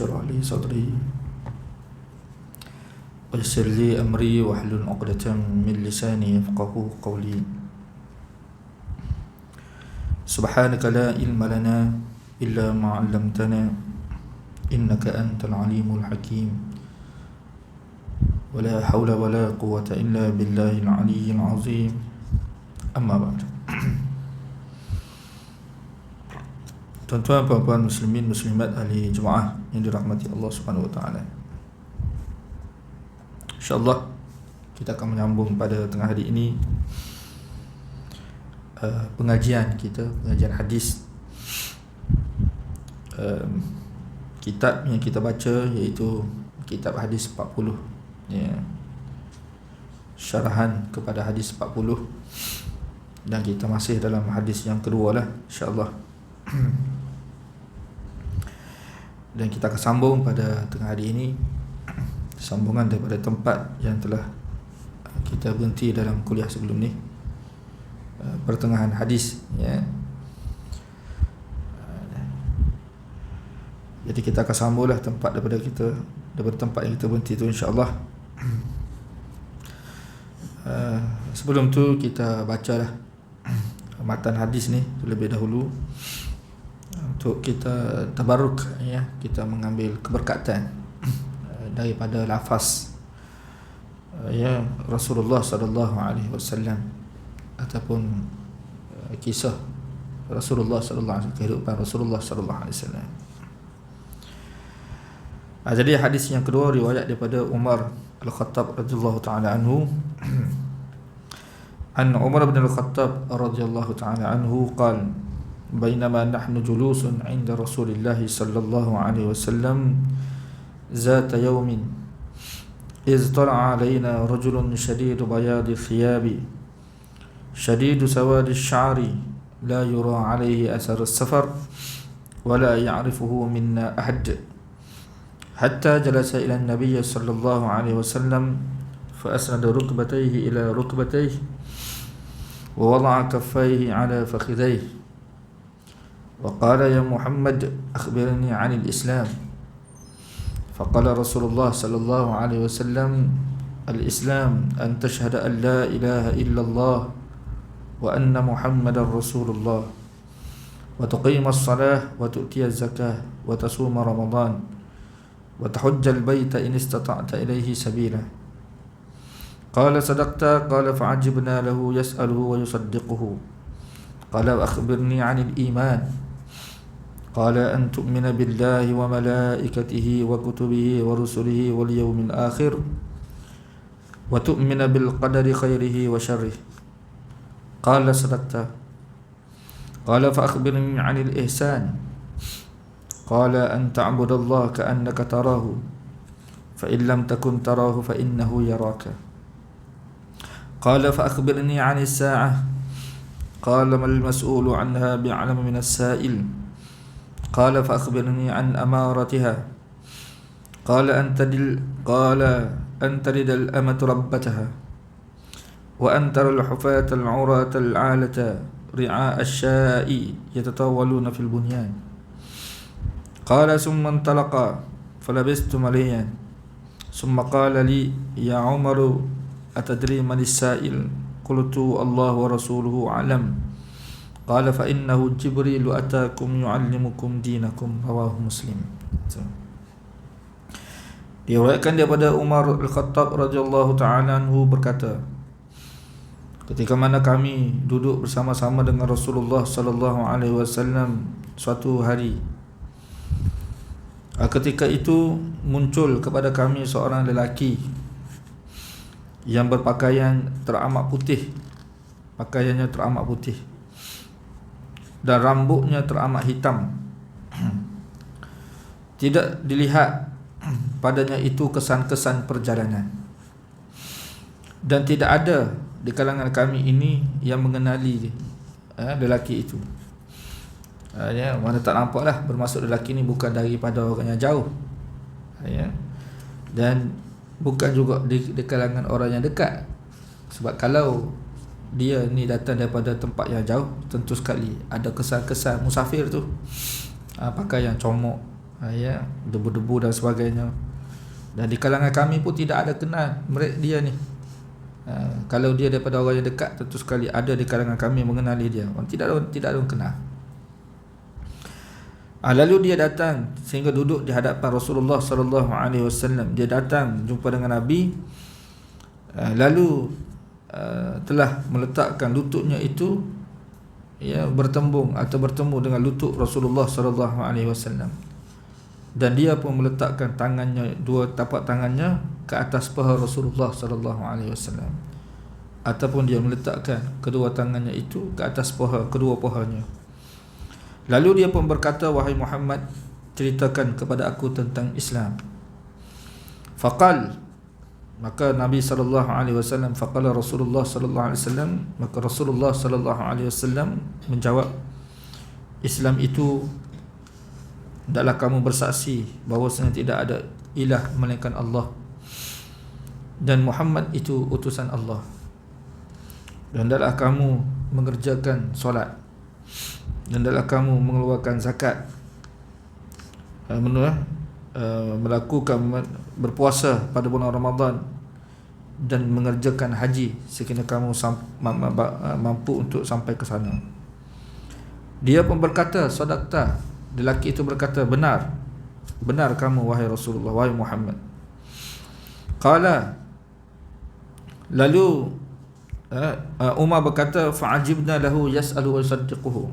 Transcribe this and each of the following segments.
اشرح لي صدري ويسر لي أمري واحلل عقدة من لساني يفقهوا قولي. سبحانك لا علم لنا إلا ما علمتنا إنك أنت العليم الحكيم ولا حول ولا قوة إلا بالله العلي العظيم. أما بعد. Tuan-tuan, puan-puan, muslimin, muslimat, ahli jemaah yang dirahmati Allah Subhanahu wa taala. InsyaAllah kita akan menyambung pada tengah hari ini pengajian kita, pengajian hadis. Kitab yang kita baca iaitu kitab hadis 40, ya. Syarahan kepada hadis 40, dan kita masih dalam hadis yang kedua lah, insyaAllah. Dan kita akan sambung pada tengah hari ini, sambungan daripada tempat yang telah kita berhenti dalam kuliah sebelum ni, pertengahan hadis, ya. Jadi kita akan sambunglah tempat daripada tempat yang kita berhenti tu, insyaAllah. Sebelum tu kita bacalah matan hadis ni terlebih dahulu untuk kita tabarruk, ya, kita mengambil keberkatan daripada lafaz, ya, Rasulullah sallallahu alaihi wasallam ataupun kisah Rasulullah sallallahu alaihi wasallam, kehidupan Rasulullah sallallahu alaihi wasallam. Jadi hadis yang kedua riwayat daripada Umar Al-Khattab radhiyallahu taala anhu. An Umar bin Al-Khattab radhiyallahu taala anhu qala بينما نحن جلوس عند رسول الله صلى الله عليه وسلم ذات يوم إذ طلع علينا رجل شديد بياض الثياب شديد سواد الشعر لا يرى عليه أثر السفر ولا يعرفه منا أحد حتى جلس إلى النبي صلى الله عليه وسلم فأسند ركبتيه إلى ركبتيه ووضع كفيه على فخذيه وقال يا محمد أخبرني عن الإسلام فقال رسول الله صلى الله عليه وسلم الإسلام أن تشهد أن لا إله إلا الله وأن محمد رسول الله وتقيم الصلاة وتؤتي الزكاة وتصوم رمضان وتحج البيت إن استطعت إليه سبيلا قال صدقت قال فعجبنا له يسأله ويصدقه قال أخبرني عن الإيمان قال أن تؤمن بالله وملائكته وكتبه ورسله واليوم الآخر وتؤمن بالقدر خيره وشره قال صدقت قال فأخبرني عن الإحسان قال أن تعبد الله كأنك تراه فإن لم تكن تراه فإنه يراك قال فأخبرني عن الساعة قال ما المسؤول عنها بأعلم من السائل قال فأخبرني عن أمارتها قال أن تلد الأمة ربتها وأن ترى الحفاة العراة العالة رعاء الشاء يتطاولون في البنيان قال ثم انطلق فلبثت مليا ثم قال لي يا عمر أتدري من السائل قلت الله ورسوله أعلم قال فإنه جبريل أتاكم يعلمكم دينكم رواه مسلم. Diriwayatkan daripada Umar Al-Khattab radhiyallahu taala anhu berkata, ketika mana kami duduk bersama-sama dengan Rasulullah sallallahu alaihi wasallam suatu hari, ketika itu muncul kepada kami seorang lelaki yang berpakaian teramat putih, pakaiannya teramat putih dan rambutnya teramat hitam. Tidak dilihat padanya itu kesan-kesan perjalanan, dan tidak ada di kalangan kami ini yang mengenali lelaki itu. Ya, mana tak nampaklah, bermaksud lelaki ini bukan daripada orang yang jauh, ya, dan bukan juga di kalangan orang yang dekat. Sebab kalau dia ni datang daripada tempat yang jauh, tentu sekali ada kesan-kesan musafir tu, pakai yang comok, Ya, debu-debu dan sebagainya. Dan di kalangan kami pun tidak ada kenal dia ni. Kalau dia daripada orang yang dekat, tentu sekali ada di kalangan kami mengenali dia. Tidak ada orang kenal. Lalu dia datang sehingga duduk di hadapan Rasulullah sallallahu alaihi wasallam. Dia datang jumpa dengan Nabi, lalu telah meletakkan lututnya itu bertembung atau bertemu dengan lutut Rasulullah sallallahu alaihi wasallam. Dan dia pun meletakkan tangannya, dua tapak tangannya ke atas paha Rasulullah sallallahu alaihi wasallam, ataupun dia meletakkan kedua tangannya itu ke atas paha, kedua pahanya. Lalu dia pun berkata, wahai Muhammad, ceritakan kepada aku tentang Islam. Faqal, maka Nabi sallallahu alaihi wasallam, faqala Rasulullah sallallahu alaihi wasallam, maka Rasulullah sallallahu alaihi wasallam menjawab, Islam itu hendaklah kamu bersaksi bahawasanya tidak ada ilah melainkan Allah, dan Muhammad itu utusan Allah, dan hendaklah kamu mengerjakan solat, dan hendaklah kamu mengeluarkan zakat, melakukan berpuasa pada bulan Ramadan, dan mengerjakan haji sekiranya kamu mampu untuk sampai ke sana. Dia pun berkata, sadaqta. Lelaki itu berkata, benar kamu wahai Rasulullah, wahai Muhammad. Qala, lalu Umar berkata, fa'ajibna lahu yas'alu wa yusaddiquhu.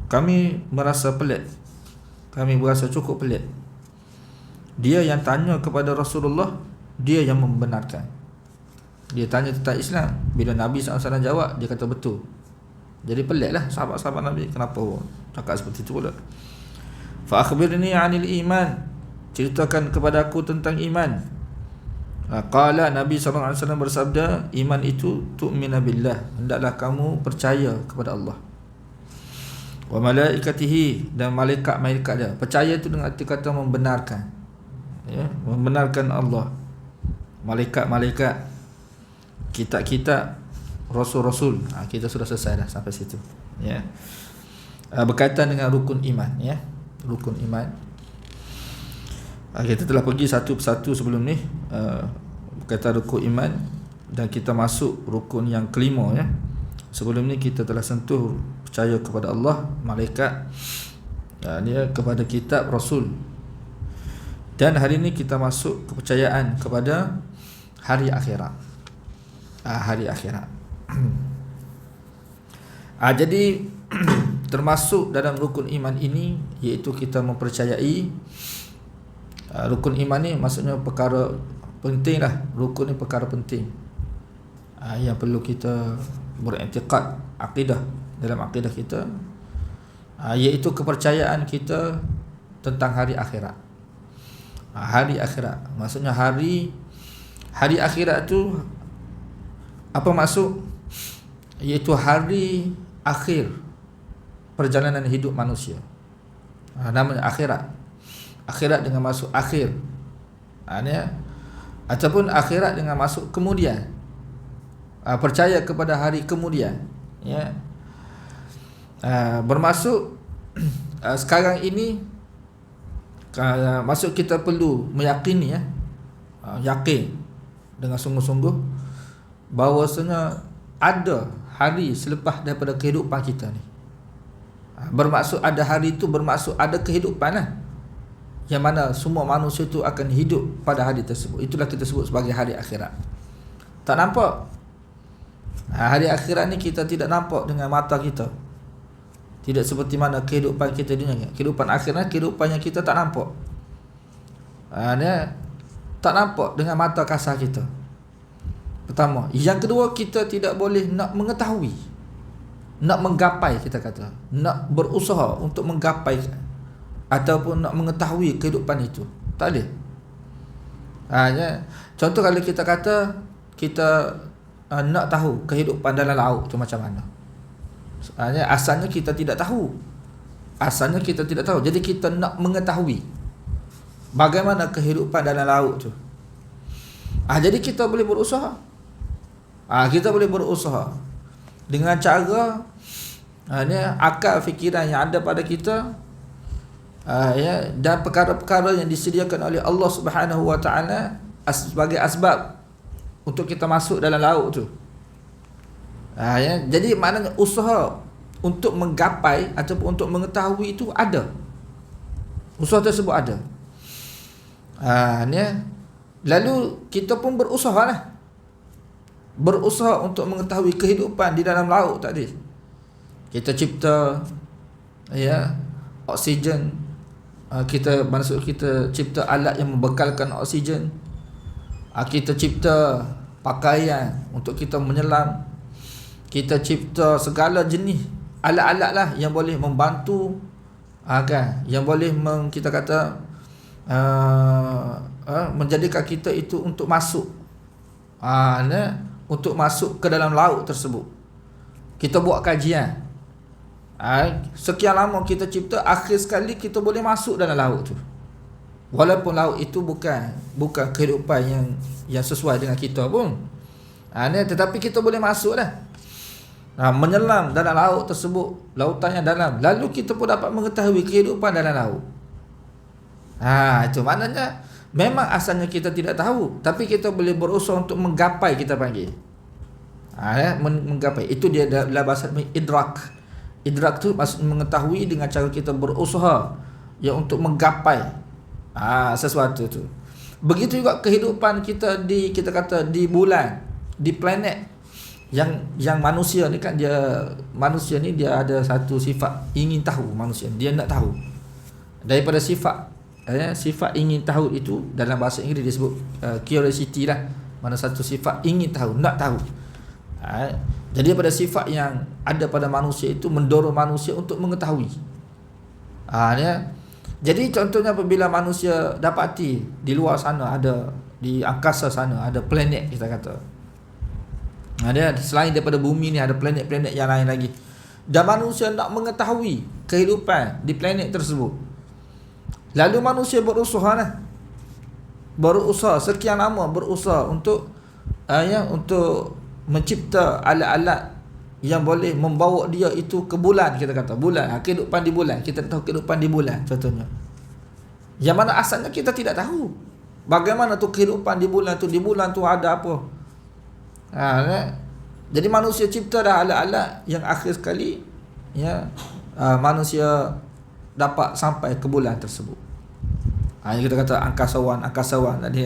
Kami merasa pelik, kami berasa cukup pelik. Dia yang tanya kepada Rasulullah, dia yang membenarkan. Dia tanya tentang Islam, bila Nabi SAW jawab, dia kata betul. Jadi peliklah sahabat-sahabat Nabi, kenapa cakap seperti itu pula. Fa akhbirni 'anil iman, ceritakan kepada aku tentang iman. Qala, Nabi SAW bersabda, iman itu tu'mina billah, hendaklah kamu percaya kepada Allah, wa malaikatihi, dan malaikat-malaikat dia. Percaya itu dengan arti kata membenarkan, membenarkan Allah, malaikat-malaikat, kitab-kitab, rasul-rasul. Kita sudah selesai dah sampai situ, berkaitan dengan rukun iman, rukun iman. Kita telah pergi satu persatu sebelum ni, berkaitan rukun iman, dan kita masuk rukun yang kelima. Sebelum ni kita telah sentuh percaya kepada Allah, malaikat, kepada kitab, rasul. Dan hari ini kita masuk kepercayaan kepada hari akhirat. Hari akhirat. Jadi termasuk dalam rukun iman ini, iaitu kita mempercayai rukun iman ni, maksudnya perkara penting lah. Rukun ni perkara penting yang perlu kita beriktikad, akidah, dalam akidah kita, iaitu kepercayaan kita tentang hari akhirat. Hari akhirat, maksudnya hari akhirat tu apa maksud? Iaitu hari akhir perjalanan hidup manusia. Namanya akhirat. Akhirat dengan masuk akhir, ataupun akhirat dengan masuk kemudian. Percaya kepada hari kemudian, bermaksud sekarang ini, maksud kita perlu meyakini, yakin dengan sungguh-sungguh bahawasanya ada hari selepas daripada kehidupan kita ni. Bermaksud ada hari itu, bermaksud ada kehidupan lah, yang mana semua manusia itu akan hidup pada hari tersebut. Itulah kita sebut sebagai hari akhirat. Tak nampak. Hari akhirat ni kita tidak nampak dengan mata kita. Tidak seperti mana kehidupan kita di dunia. Kehidupan akhirat, kehidupan yang kita tak nampak. Tak nampak dengan mata kasar kita. Pertama. Yang kedua, kita tidak boleh nak mengetahui, nak menggapai, kita kata, nak berusaha untuk menggapai ataupun nak mengetahui kehidupan itu. Tak ada. Contoh, kalau kita kata kita nak tahu kehidupan dalam laut tu macam mana, asalnya kita tidak tahu. Jadi kita nak mengetahui bagaimana kehidupan dalam laut tu. Jadi kita boleh berusaha. Kita boleh berusaha dengan cara akal fikiran yang ada pada kita, Dan perkara-perkara yang disediakan oleh Allah Subhanahu wa taala sebagai asbab untuk kita masuk dalam laut tu. Jadi maknanya usaha untuk menggapai ataupun untuk mengetahui itu ada. Usaha tersebut ada. Lalu kita pun berusaha lah. Berusaha untuk mengetahui kehidupan di dalam laut tadi. Kita cipta oksigen. Kita cipta alat yang membekalkan oksigen. Kita cipta pakaian untuk kita menyelam. Kita cipta segala jenis alat-alat lah yang boleh membantu, yang boleh kita kata menjadikan kita itu untuk masuk untuk masuk ke dalam laut tersebut. Kita buat kajian, sekian lama kita cipta, akhir sekali kita boleh masuk dalam laut tu. Walaupun laut itu bukan kehidupan yang sesuai dengan kita pun, tetapi kita boleh masuk lah, menyelam dalam laut tersebut. Lautannya dalam, lalu kita pun dapat mengetahui kehidupan dalam laut. Itu maknanya memang asalnya kita tidak tahu, tapi kita boleh berusaha untuk menggapai, kita panggil menggapai. Itu dia dalam bahasa idrak. Idrak tu maksud mengetahui dengan cara kita berusaha untuk menggapai sesuatu tu. Begitu juga kehidupan kita kita kata di bulan, di planet yang manusia ni kan, manusia ni dia ada satu sifat ingin tahu. Manusia dia nak tahu. Daripada sifat ingin tahu itu, dalam bahasa Inggeris disebut curiosity lah. Mana satu sifat ingin tahu, nak tahu. Jadi pada sifat yang ada pada manusia itu mendorong manusia untuk mengetahui. Jadi contohnya apabila manusia dapati di luar sana ada, di angkasa sana ada planet, kita kata selain daripada bumi ni ada planet-planet yang lain lagi, dan manusia nak mengetahui kehidupan di planet tersebut. Lalu manusia berusaha sekian lama berusaha untuk untuk mencipta alat-alat yang boleh membawa dia itu ke bulan, kita kata bulan, kehidupan di bulan. Kita tahu kehidupan di bulan contohnya, yang mana asalnya kita tidak tahu bagaimana tu kehidupan di bulan tu. Di bulan tu ada apa? Jadi manusia cipta dah alat-alat yang akhir sekali manusia dapat sampai ke bulan tersebut. Kita kata angkasawan tadi.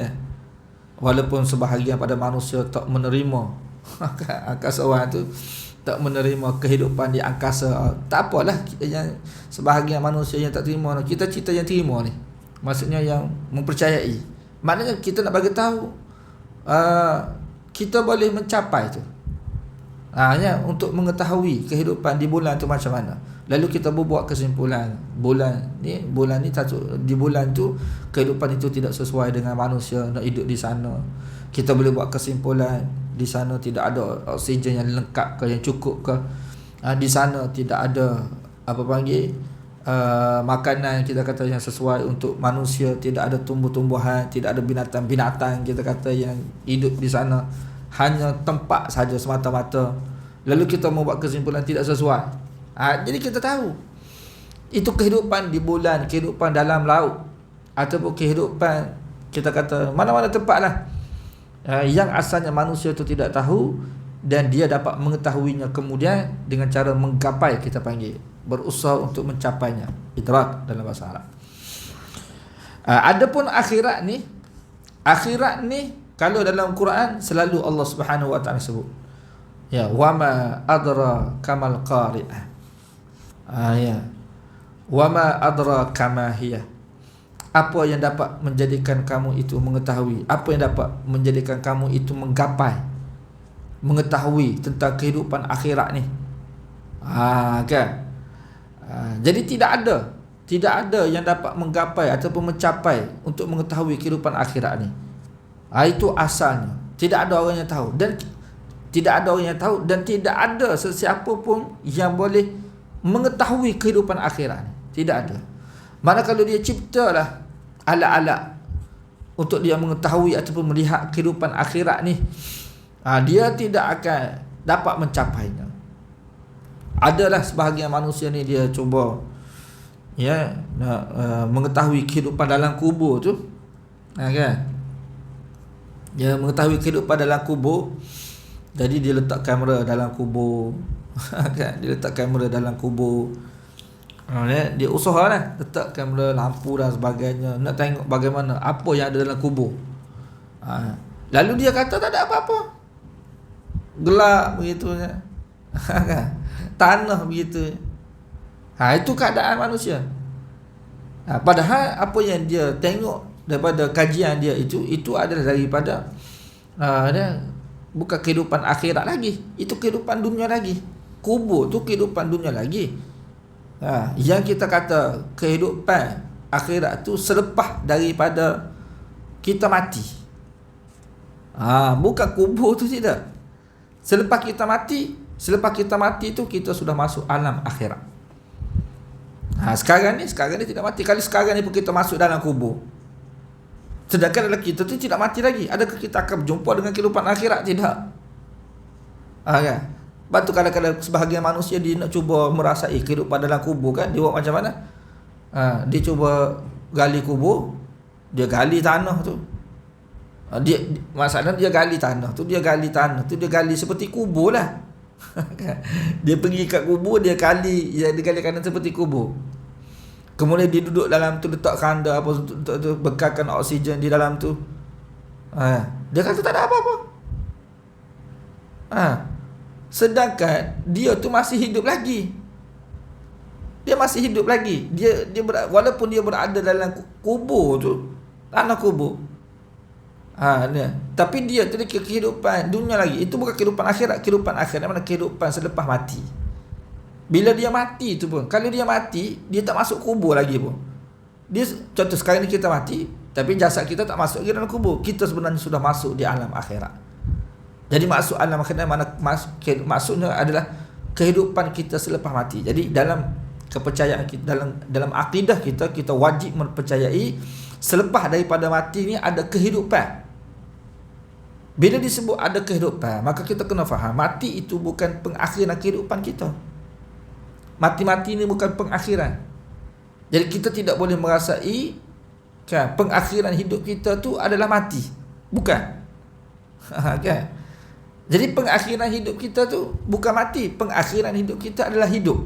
Walaupun sebahagian pada manusia tak menerima angkasawan tu, tak menerima kehidupan di angkasa, tak apalah. Yang sebahagian manusia yang tak terima, kita cerita yang terima ni, maksudnya yang mempercayai. Maknanya kita nak bagi tahu kita boleh mencapai tu, untuk mengetahui kehidupan di bulan tu macam mana. Lalu kita buat kesimpulan, bulan ni di bulan tu kehidupan itu tidak sesuai dengan manusia nak hidup di sana. Kita boleh buat kesimpulan di sana tidak ada oksigen yang lengkap ke, yang cukup ke. Di sana tidak ada makanan, kita kata yang sesuai untuk manusia. Tidak ada tumbuh-tumbuhan, tidak ada binatang-binatang, kita kata yang hidup di sana. Hanya tempat saja semata-mata. Lalu kita membuat kesimpulan tidak sesuai. Jadi kita tahu itu kehidupan di bulan, kehidupan dalam laut, ataupun kehidupan kita kata mana-mana tempat lah, yang asalnya manusia itu tidak tahu, dan dia dapat mengetahuinya kemudian dengan cara menggapai, kita panggil berusaha untuk mencapainya. Idrak dalam bahasa Arab. Adapun akhirat ni kalau dalam Quran selalu Allah Subhanahu wa taala sebut wa ma adra kamal qari'ah. Wa ma adra kama hiya. Apa yang dapat menjadikan kamu itu mengetahui, apa yang dapat menjadikan kamu itu menggapai, mengetahui tentang kehidupan akhirat ni. Jadi tidak ada yang dapat menggapai ataupun mencapai untuk mengetahui kehidupan akhirat ni. Itu asalnya. Tidak ada orang yang tahu, dan tidak ada sesiapa pun yang boleh mengetahui kehidupan akhirat ni. Tidak ada. Mana kalau dia ciptalah alat-alat untuk dia mengetahui ataupun melihat kehidupan akhirat ni, dia tidak akan dapat mencapainya. Adalah sebahagian manusia ni dia cuba ya, mengetahui kehidupan dalam kubur tu, kan? Dia mengetahui kehidupan dalam kubur, jadi dia letak kamera dalam kubur. Kan? Dia letak kamera dalam kubur. Dia usahalah letak kamera, lampu dan sebagainya, nak tengok bagaimana apa yang ada dalam kubur. Lalu dia kata tak ada apa-apa, gelap begitu, kan? Tanah begitu. Itu keadaan manusia. Padahal apa yang dia tengok daripada kajian dia itu adalah daripada bukan kehidupan akhirat lagi, itu kehidupan dunia lagi. Kubur tu kehidupan dunia lagi. Yang kita kata kehidupan akhirat tu selepas daripada kita mati. Bukan kubur tu, tidak. Selepas kita mati tu kita sudah masuk alam akhirat. Sekarang ni tidak mati. Kalau sekarang ni pun kita masuk dalam kubur, sedangkan dalam kita tu tidak mati lagi, adakah kita akan berjumpa dengan kehidupan akhirat? Tidak. Kan? Sebab tu kadang-kadang sebahagian manusia dia nak cuba merasai kehidupan dalam kubur, kan? Dia buat macam mana? Dia cuba gali kubur, dia gali tanah tu. Masalah dia gali tanah tu, dia gali seperti kubur lah. Dia pergi kat kubur, dia gali kanan seperti kubur. Kemudian dia duduk dalam tu, letak kanda apa untuk bekalkan oksigen di dalam tu. Dia kata tak ada apa-apa. Sedangkan dia tu masih hidup lagi. Dia walaupun dia berada dalam kubur tu, tanah kubur. Tapi dia tu kehidupan dunia lagi. Itu bukan kehidupan akhirat. Kehidupan akhirat mana kehidupan selepas mati. Bila dia mati tu pun, kalau dia mati, dia tak masuk kubur lagi pun. Contoh sekarang ni kita mati, tapi jasad kita tak masuk ke dalam kubur. Kita sebenarnya sudah masuk di alam akhirat. Jadi masuk alam akhirat mana maksudnya adalah kehidupan kita selepas mati. Jadi dalam kepercayaan kita, dalam akidah kita wajib mempercayai selepas daripada mati ni ada kehidupan. Bila disebut ada kehidupan, maka kita kena faham mati itu bukan pengakhiran kehidupan kita. Mati-mati ni bukan pengakhiran. Jadi kita tidak boleh merasai, kan, pengakhiran hidup kita tu adalah mati. Bukan. Kan? Jadi pengakhiran hidup kita tu bukan mati, pengakhiran hidup kita adalah hidup.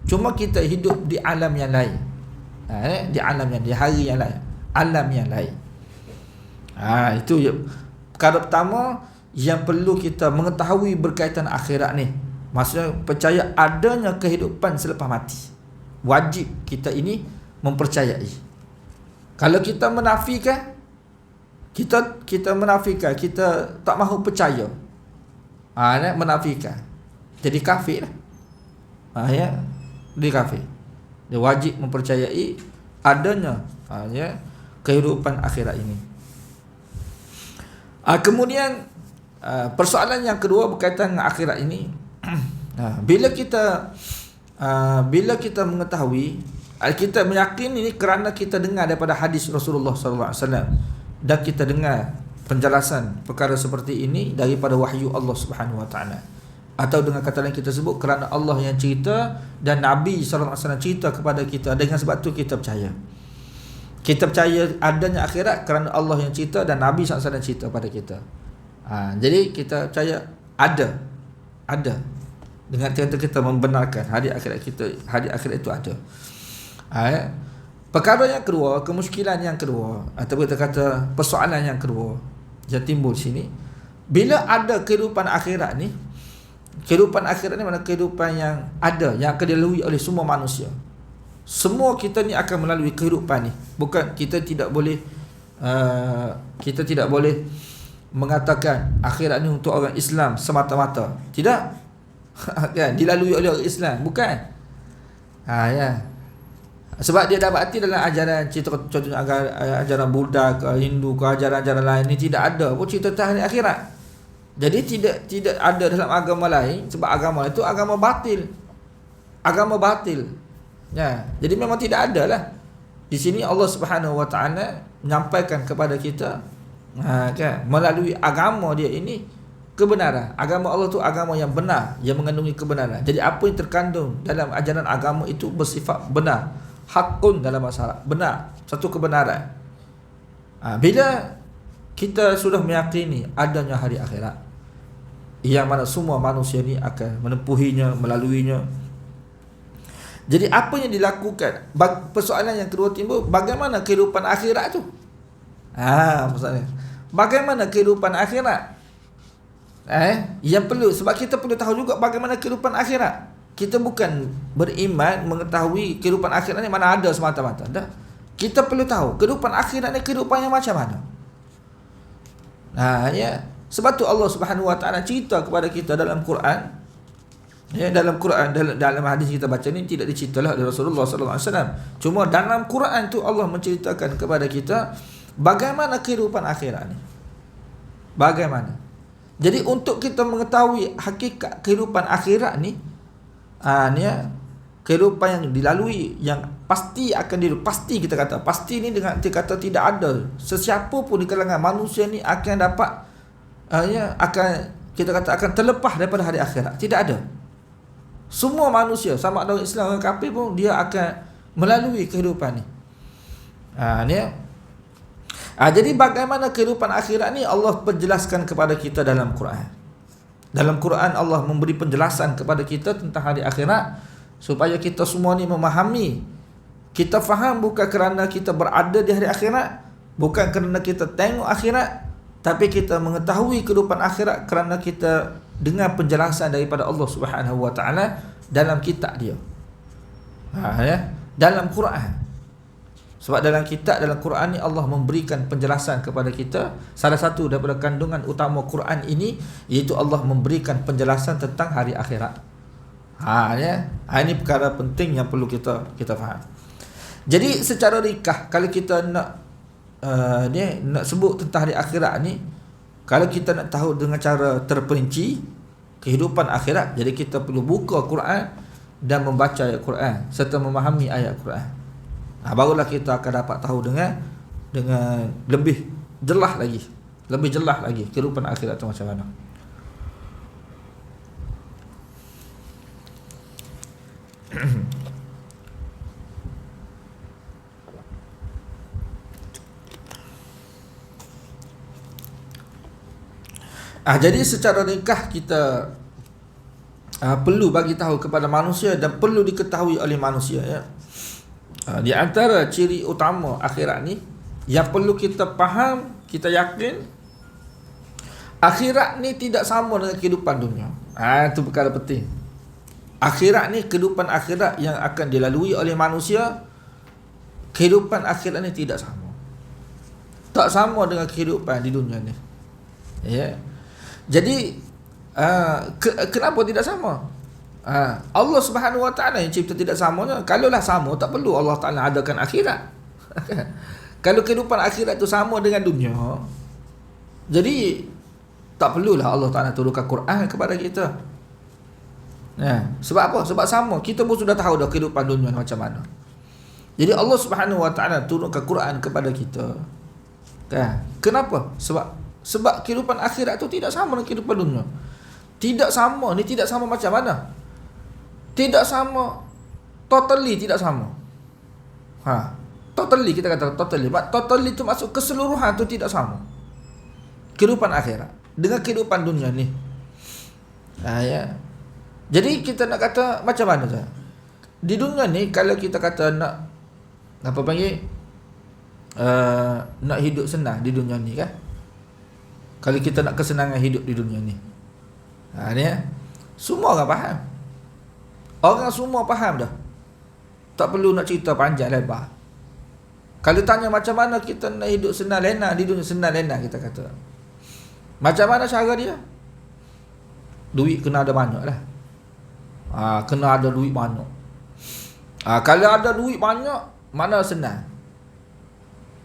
Cuma kita hidup di alam yang lain. Di alam yang, di hari yang lain, alam yang lain. Itu perkara pertama yang perlu kita mengetahui berkaitan akhirat ni. Maksudnya percaya adanya kehidupan selepas mati. Wajib kita ini mempercayai. Kalau kita menafikan, kita menafikan, kita tak mahu percaya, menafikan, jadi kafir lah. Dia kafir. Dia wajib mempercayai adanya kehidupan akhirat ini. Kemudian persoalan yang kedua berkaitan dengan akhirat ini. Bila kita mengetahui, kita meyakini ini kerana kita dengar daripada hadis Rasulullah sallallahu alaihi wasallam, dan kita dengar penjelasan perkara seperti ini daripada wahyu Allah Subhanahu wa taala. Atau dengan kata lain kita sebut kerana Allah yang cerita dan Nabi sallallahu alaihi wasallam cerita kepada kita, dengan sebab tu kita percaya. Kita percaya adanya akhirat kerana Allah yang cerita dan Nabi sallallahu alaihi wasallam cerita pada kita. Jadi kita percaya ada. Dengan kata kita membenarkan hari akhirat itu ada. Perkara yang kedua, kemusykilan yang kedua, atau kita kata persoalan yang kedua yang timbul sini, bila ada kehidupan akhirat ni, mana kehidupan yang ada, yang akan dilalui oleh semua manusia. Semua kita ni akan melalui kehidupan ni. Bukan kita tidak boleh mengatakan akhirat ni untuk orang Islam semata-mata. Tidak. Kan, dilalui oleh orang Islam, bukan. Sebab dia dapat arti dalam ajaran, contohnya ajaran Buddha ke Hindu ke ajaran-ajaran lain ni tidak ada pun cerita tentang akhirat. Jadi tidak ada dalam agama lain, sebab agama itu agama batil. Jadi memang tidak ada lah. Di sini Allah Subhanahu wa taala menyampaikan kepada kita, kan, melalui agama dia ini kebenaran. Agama Allah tu agama yang benar, yang mengandungi kebenaran. Jadi apa yang terkandung dalam ajaran agama itu bersifat benar, haqqun dalam bahasa Arab, benar, satu kebenaran. Bila kita sudah meyakini adanya hari akhirat, yang mana semua manusia ni akan menempuhinya, melaluinya, jadi apa yang dilakukan? Persoalan yang kedua timbul, bagaimana kehidupan akhirat tu? Persoalan, bagaimana kehidupan akhirat? Yang perlu, sebab kita perlu tahu juga bagaimana kehidupan akhirat. Kita bukan beriman mengetahui kehidupan akhirat ni mana ada semata-mata. Dah. Kita perlu tahu kehidupan akhirat ni kehidupan yang macam mana. Ya. Sebab tu Allah Subhanahu Wa Taala cerita kepada kita dalam Quran. Ya, dalam Quran, dalam hadis kita baca ni tidak diceritalah oleh Rasulullah sallallahu alaihi wasallam. Cuma dalam Quran tu Allah menceritakan kepada kita bagaimana kehidupan akhirat ni. Bagaimana? Jadi untuk kita mengetahui hakikat kehidupan akhirat ni, kehidupan yang dilalui, yang pasti akan dilalui, pasti kita kata, pasti ni dengan kita kata tidak ada sesiapa pun di kalangan manusia ni akan dapat akan kita kata akan terlepas daripada hari akhirat. Tidak ada. Semua manusia, sama ada orang Islam orang kafir pun, dia akan melalui kehidupan ni. Jadi bagaimana kehidupan akhirat ni Allah penjelaskan kepada kita dalam Quran. Dalam Quran Allah memberi penjelasan kepada kita tentang hari akhirat supaya kita semua ni memahami. Kita faham bukan kerana kita berada di hari akhirat, bukan kerana kita tengok akhirat, tapi kita mengetahui kehidupan akhirat kerana kita dengar penjelasan daripada Allah Subhanahu Wa Taala dalam kitab dia. Dalam Quran. Sebab dalam kitab, dalam Quran ni Allah memberikan penjelasan kepada kita. Salah satu daripada kandungan utama Quran ini iaitu Allah memberikan penjelasan tentang hari akhirat. Ini perkara penting yang perlu kita faham. Jadi secara ringkas, kalau kita nak sebut tentang hari akhirat ni, kalau kita nak tahu dengan cara terperinci kehidupan akhirat, jadi kita perlu buka Quran dan membaca ayat Quran serta memahami ayat Quran. Barulah kita akan dapat tahu dengan lebih jelas lagi kehidupan akhirat itu macam mana. Jadi secara ringkas kita perlu bagi tahu kepada manusia dan perlu diketahui oleh manusia, ya. Di antara ciri utama akhirat ni yang perlu kita faham, kita yakin akhirat ni tidak sama dengan kehidupan dunia. Itu perkara penting. Akhirat ni, kehidupan akhirat yang akan dilalui oleh manusia, kehidupan akhirat ni tidak sama. Tak sama dengan kehidupan di dunia ni. Ya. Jadi kenapa tidak sama? Allah Subhanahu Wa Taala yang cipta tidak samanya. Kalaulah sama, tak perlu Allah Taala adakan akhirat. Kalau kehidupan akhirat itu sama dengan dunia, jadi tak perlulah Allah Taala turunkan Quran kepada kita. Sebab apa? Sebab sama. Kita pun sudah tahu dah kehidupan dunia macam mana. Jadi Allah Subhanahu Wa Taala turunkan Quran kepada kita. Kenapa? Sebab kehidupan akhirat itu tidak sama dengan kehidupan dunia. Tidak sama. Ni tidak sama macam mana? Tidak sama, totally tidak sama. Totally, kita kata totally. Totally itu maksud keseluruhan itu tidak sama. Kehidupan akhirat dengan kehidupan dunia ni. Ya. Jadi kita nak kata macam mana saja. Di dunia ni kalau kita kata nak nak hidup senang di dunia ni kan. Kalau kita nak kesenangan hidup di dunia ni. Ni semua orang faham. Orang semua faham dah. Tak perlu nak cerita panjang lebar. Kalau tanya macam mana kita nak hidup senang lena di dunia, senang lena kita kata. Macam mana cara dia? Duit kena ada banyak lah. Kena ada duit banyak. Kalau ada duit banyak, mana senang?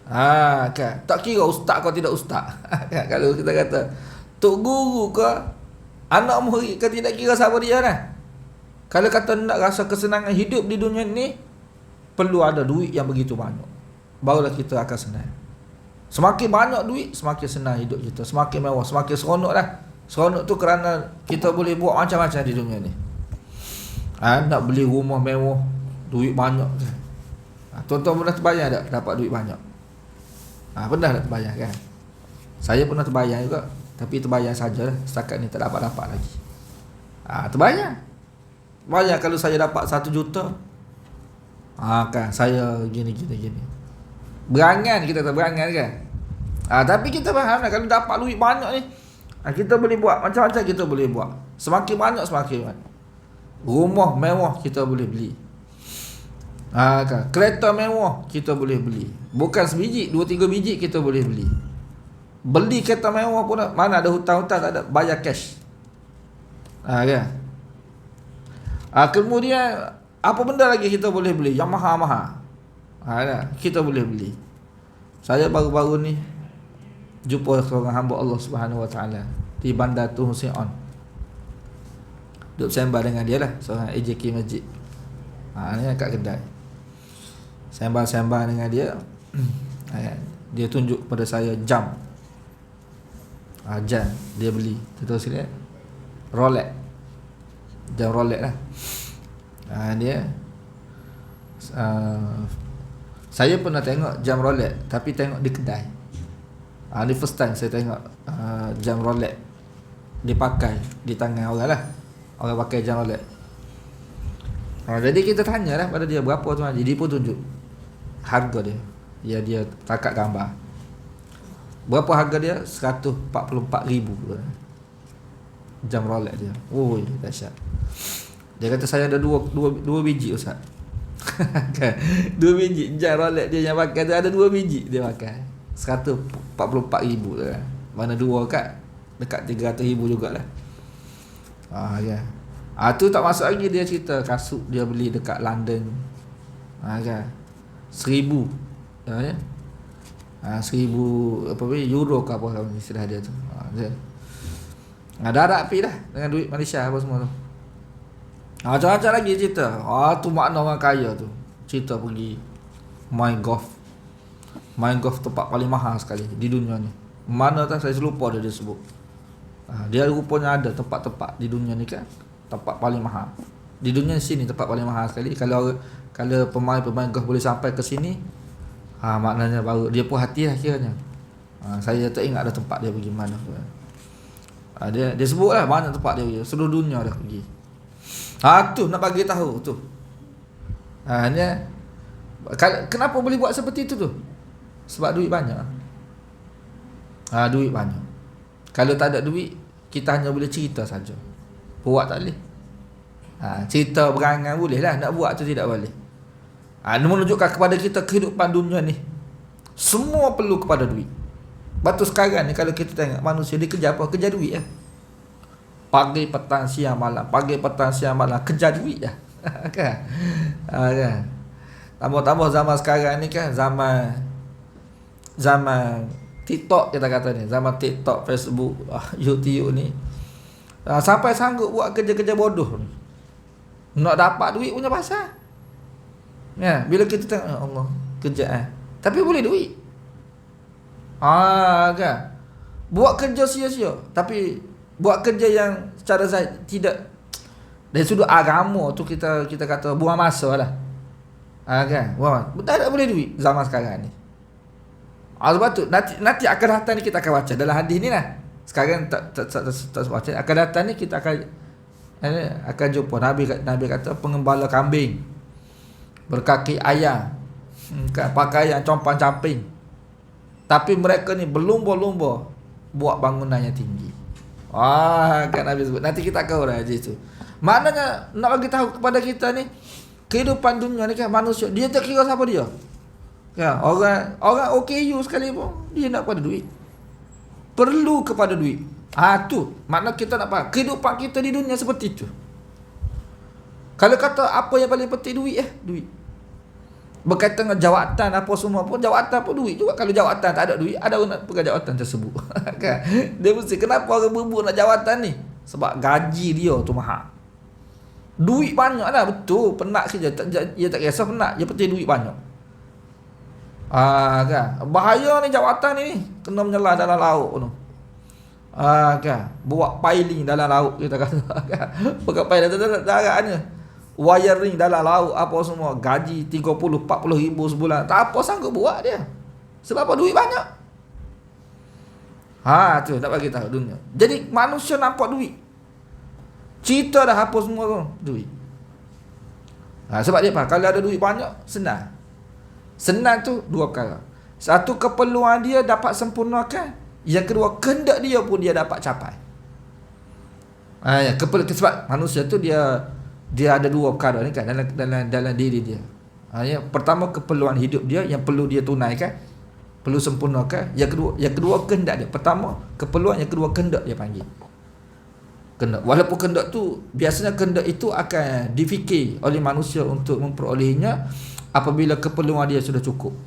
Kan? Tak kira ustaz kau tidak ustaz. Kalau kita kata tok guru ke, anak murid ke, tidak kira siapa dia lah. Kalau kata nak rasa kesenangan hidup di dunia ni, perlu ada duit yang begitu banyak. Barulah kita akan senang. Semakin banyak duit, semakin senang hidup kita. Semakin mewah, semakin seronok lah. Seronok tu kerana kita boleh buat macam-macam di dunia ni. Nak beli rumah mewah, duit banyak. Tuan-tuan pernah terbayang tak dapat duit banyak? Pernah tak terbayang kan? Saya pernah terbayang juga, tapi terbayang saja, setakat ni tak dapat-dapat lagi. Terbayang. Bayang kalau saya dapat 1 juta, kan saya gini. Berangan, kita tak berangan kan? Tapi kita faham lah, kalau dapat duit banyak ni, kita boleh buat macam-macam, kita boleh buat. Semakin banyak semakin banyak. Rumah mewah kita boleh beli. Kan? Kereta mewah kita boleh beli. Bukan sebiji, 2-3 biji kita boleh beli. Beli kereta mewah pun mana ada hutang-hutang, tak ada, bayar cash. Kan? Kemudian apa benda lagi kita boleh beli yang mahal-mahal? Kan? Kita boleh beli. Saya baru-baru ni jumpa seorang hamba Allah Subhanahu Wa Taala di Bandar Tun Hussein On. Duduk sembang dengan dia lah, seorang AJK Masjid. Ni kat kedai. Sembang-sembang dengan dia. Dia tunjuk pada saya jam. Jam dia beli. Terus dia Rolex. Jam Rolex lah. Dia saya pernah tengok jam Rolex, tapi tengok di kedai. Ni first time saya tengok jam Rolex dipakai di tangan orang lah. Orang pakai jam Rolex. Jadi kita tanya lah pada dia berapa tu Haji. Dia pun tunjuk harga dia. Dia takat gambar. Berapa harga dia? 144,000 jam Rolex dia. Oi, dahsyat. Dia kata saya ada dua biji Ustaz. Kan? 2 biji jam Rolex dia yang pakai tu, ada 2 biji dia pakai. 144,000 tu kan. Mana 2 kat dekat 300,000 jugalah. Ya. Tu tak masuk lagi dia cerita kasut dia beli dekat London. Kan. 1,000. Ya. 1,000 euro ke apa istilah dia tu. Dia. Darab api dah dengan duit Malaysia apa semua tu. Macam-macam lagi cerita. Tu makna orang kaya tu. Cerita pergi main golf. Main golf tempat paling mahal sekali di dunia ni. Mana tak saya lupa dia sebut. Dia rupanya ada tempat-tempat di dunia ni kan, tempat paling mahal. Di dunia sini tempat paling mahal sekali. Kalau pemain-pemain golf boleh sampai ke sini, maknanya baru dia pun hati lah kiranya. Saya tak ingat ada tempat dia pergi mana. Dia sebut lah banyak tempat dia pergi. Seluruh dunia dah pergi. Tu nak bagi tahu tu. Kenapa boleh buat seperti itu tu? Sebab duit banyak. Duit banyak. Kalau tak ada duit, kita hanya boleh cerita saja. Buat tak boleh. Cerita berangan boleh lah, nak buat tu tidak boleh. Ini menunjukkan kepada kita kehidupan dunia ni semua perlu kepada duit. Batu sekarang ni kalau kita tengok manusia dia kerja apa? Kerja duit lah. Pagi, petang, siang, malam. Pagi, petang, siang, malam. Kerja duit lah. Kan? Kan? Tambah-tambah zaman sekarang ni kan, zaman TikTok kita kata ni, zaman TikTok, Facebook, YouTube ni, sampai sanggup buat kerja-kerja bodoh ni. Nak dapat duit punya pasal. Ya, bila kita tengok Allah kerja tapi boleh duit. Kan. Buat kerja sia-sia, tapi buat kerja yang secara tidak dari sudut agama tu kita kata buang masa lah. Kan. Tak boleh duit zaman sekarang ni. Sebab tu nanti akan datang ni kita akan baca dalam hadis ni lah. Sekarang tak baca. Akan datang ni kita akan jumpa Nabi kata pengembala kambing berkaki ayam, pakaian compang-camping, tapi mereka ni berlumba-lumba buat bangunan yang tinggi. Kan Nabi sebut. Nanti kita akan uraikan hadis tu. Maknanya nak bagi tahu kepada kita ni, kehidupan dunia ni kan, manusia dia tak kira siapa dia. Ya, orang OKU sekali pun dia nak pada duit. Perlu kepada duit. Tu makna kita nak faham kehidupan kita di dunia seperti itu. Kalau kata apa yang paling penting duit duit. Berkaitan dengan jawatan apa semua pun, jawatan pun duit juga. Kalau jawatan tak ada duit, ada orang nak pegang jawatan tersebut. Kan? Dia mesti kenapa orang berebut nak jawatan ni? Sebab gaji dia tu mahal. Duit banyak lah, betul. Penat kerja, dia tak kisah penat, dia penting duit banyak. Kan? Bahaya ni jawatan ni kena menyelah dalam laut tu. Kan? Buat piling dalam laut kita kata. Kan? Pakai piling darat ni. wiring dalam laut apa semua, gaji 30-40 ribu sebulan, tak apa sanggup buat dia. Sebab apa? Duit banyak. Tu nak bagi tahu dunia. Jadi manusia nampak duit, cerita dah apa semua tu, duit. Sebab dia apa? Kalau ada duit banyak, senang. Senang tu dua perkara. Satu, keperluan dia dapat sempurnakan. Yang kedua, kehendak dia pun dia dapat capai. Sebab manusia tu dia ada dua perkara ni kan dalam diri dia. Pertama, keperluan hidup dia yang perlu dia tunaikan, perlu sempurnakan. Yang kedua kehendak dia. Pertama keperluan, yang kedua kehendak dia panggil. Kehendak. Walaupun kehendak tu biasanya kehendak itu akan difikir oleh manusia untuk memperolehnya apabila keperluan dia sudah cukup.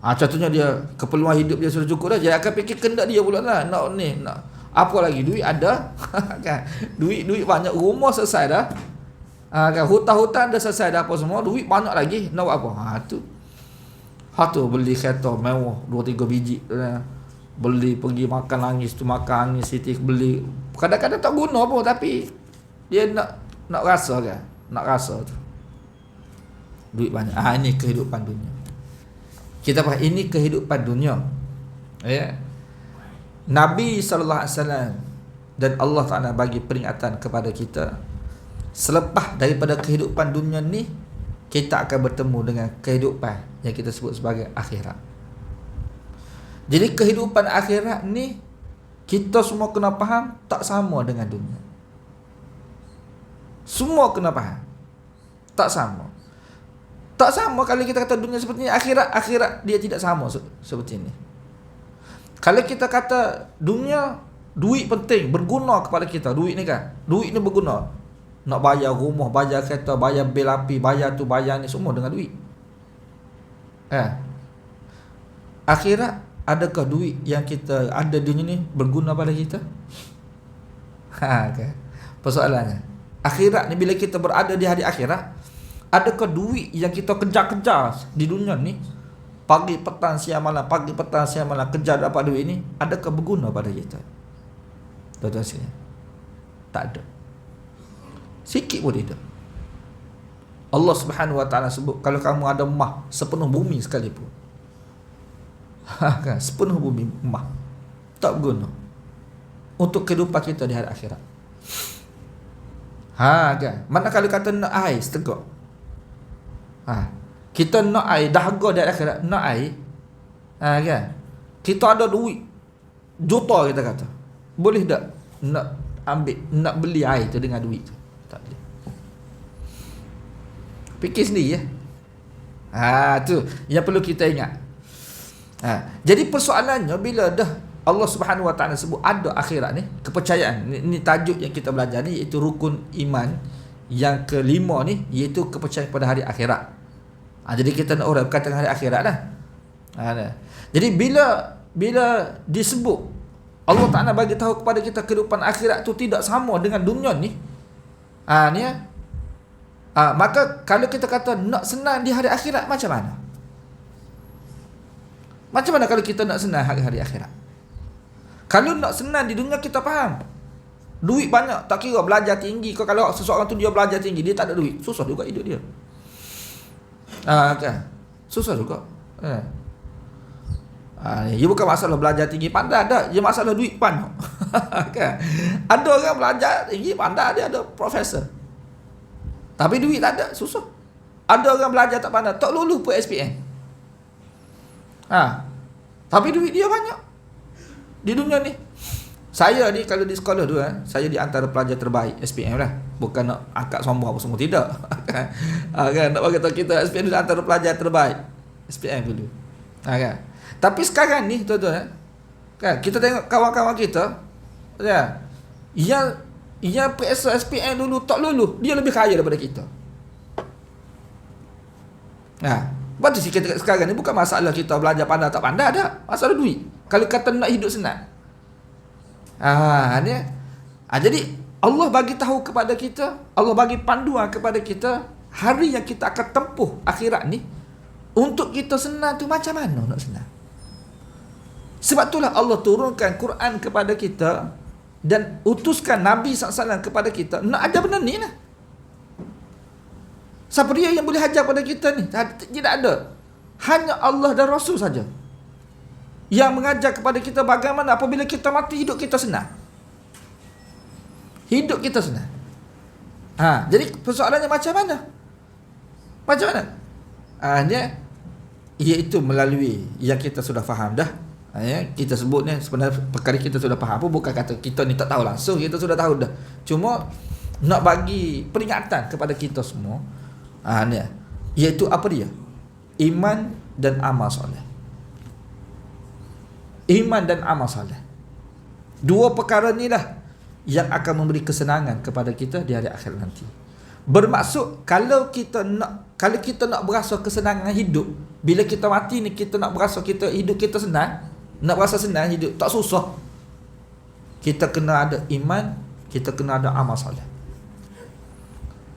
Contohnya dia keperluan hidup dia sudah cukup dah, dia akan fikir kehendak dia pula lah. Nak apa lagi, duit ada kan, duit banyak, rumah selesai dah, kan, hutang-hutang dah selesai dah, apa semua, duit banyak lagi, nak buat apa? Tu beli kereta mewah 2-3 biji tu lah. Beli pergi makan langis tu, makan angin Siti, beli kadang-kadang tak guna pun, tapi dia nak rasa kan, nak rasa tu duit banyak. Ini kehidupan dunia. Kita faham ini kehidupan dunia. Nabi SAW dan Allah Ta'ala bagi peringatan kepada kita, selepas daripada kehidupan dunia ni, kita akan bertemu dengan kehidupan yang kita sebut sebagai akhirat. Jadi kehidupan akhirat ni, kita semua kena faham tak sama dengan dunia. Semua kena faham tak sama. Tak sama kalau kita kata dunia seperti ni, akhirat dia tidak sama seperti ini. Kalau kita kata dunia, duit penting, berguna kepada kita, duit ni kan, duit ni berguna. Nak bayar rumah, bayar kereta, bayar bil api, bayar tu, bayar ni, semua dengan duit. Akhirat, adakah duit yang kita ada di dunia ni berguna pada kita? Kan? Persoalannya, akhirat ni, bila kita berada di hari akhirat, adakah duit yang kita kejar-kejar di dunia ni, pagi petang siang malam, pagi petang siang malam kejar dapat duit ni, adakah berguna pada kita? Tuan-tuan sekalian, tak ada. Sikit pun tidak. Allah Subhanahu Wa Taala sebut, kalau kamu ada emas sepenuh bumi sekalipun, kan, sepenuh bumi emas, tak berguna untuk kehidupan kita di hari akhirat. Kan. Mana kalau kata nak air setegak, kita nak air, dahaga dari akhirat, nak air, kan, kita ada duit juta, kita kata, boleh tak nak ambil, nak beli air tu dengan duit tu? Tak boleh. Fikir sendiri ya. Tu yang perlu kita ingat. Jadi persoalannya, bila dah Allah Subhanahu Wa Taala sebut ada akhirat ni, kepercayaan ni tajuk yang kita belajar ni, iaitu rukun iman yang kelima ni, iaitu kepercayaan pada hari akhirat. Jadi kita nak orang berkaitan dengan hari akhirat dah. Jadi bila disebut Allah Ta'ala bagi tahu kepada kita kehidupan akhirat tu tidak sama dengan dunia ni, maka kalau kita kata nak senang di hari akhirat, macam mana? Macam mana kalau kita nak senang hari akhirat? Kalau nak senang di dunia, kita faham duit banyak, tak kira belajar tinggi. Kalau seseorang tu dia belajar tinggi, dia tak ada duit, susah juga hidup dia. Kan? Susah juga. Ia bukan masalah belajar tinggi pandai, ada dia masalah duit banyak. Kan? Ada orang belajar tinggi pandai, dia ada profesor, tapi duit tak ada, susah. Ada orang belajar tak pandai, tak lulus pun SPM, tapi duit dia banyak di dunia ni. Saya ni kalau di sekolah tu, saya di antara pelajar terbaik SPM lah. Bukan nak angkat sombong apa semua, tidak. Kan, nak bagi tahu kita SPM di antara pelajar terbaik SPM dulu. Kan. Tapi sekarang ni tuan-tuan, kan, kita tengok kawan-kawan kita, ya, yang periksa SPM dulu tak lulus, dia lebih kaya daripada kita. Lepas tu kita sekarang ni bukan masalah kita belajar pandai tak pandai, ada masalah duit. Kalau kata nak hidup senang, jadi Allah bagi tahu kepada kita, Allah bagi panduan kepada kita, hari yang kita akan tempuh akhirat ni, untuk kita senang tu macam mana nak senang. Sebab itulah Allah turunkan Quran kepada kita dan utuskan Nabi SAW kepada kita, nak ada benda ni lah. Siapa dia yang boleh ajar pada kita ni? Tidak ada. Hanya Allah dan Rasul saja yang mengajar kepada kita bagaimana apabila kita mati hidup kita senang. Hidup kita senang. Jadi persoalannya macam mana? Macam mana? Iaitu melalui yang kita sudah faham dah. Kita sebut ni sebenarnya perkara kita sudah faham pun, bukan kata kita ni tak tahu langsung, kita sudah tahu dah. Cuma nak bagi peringatan kepada kita semua. Ni iaitu apa dia? Iman dan amal soleh. Iman dan amal soleh. Dua perkara ni lah yang akan memberi kesenangan kepada kita di hari akhir nanti. Bermaksud kalau kita nak berasa kesenangan hidup, bila kita mati ni kita nak berasa kita hidup kita senang, nak berasa senang hidup, tak susah. Kita kena ada iman, kita kena ada amal soleh.